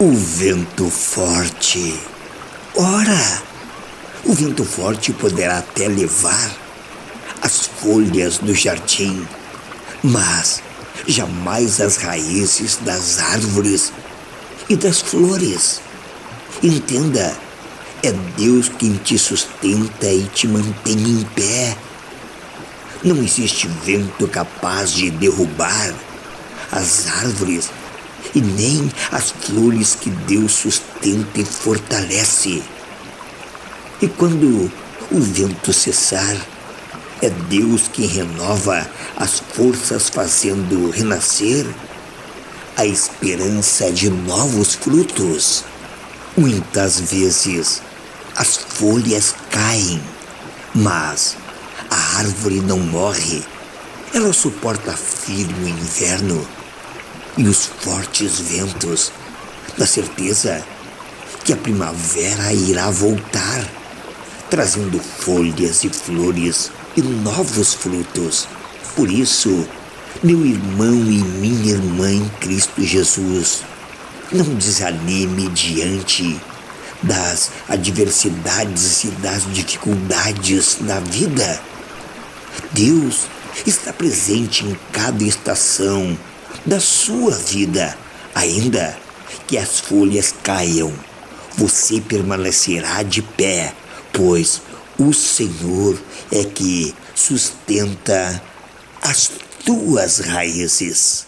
O vento forte. Ora, o vento forte poderá até levar as folhas do jardim, mas jamais as raízes das árvores e das flores. Entenda, é Deus quem te sustenta e te mantém em pé. Não existe vento capaz de derrubar as árvores e nem as flores que Deus sustenta e fortalece. E quando o vento cessar, é Deus quem renova as forças, fazendo renascer a esperança de novos frutos. Muitas vezes as folhas caem, mas a árvore não morre. Ela suporta firme o inverno e os fortes ventos, na certeza que a primavera irá voltar, trazendo folhas e flores e novos frutos. Por isso, meu irmão e minha irmã em Cristo Jesus, não desanime diante das adversidades e das dificuldades da vida. Deus está presente em cada estação da sua vida. Ainda que as folhas caiam, você permanecerá de pé, pois o Senhor é que sustenta as tuas raízes.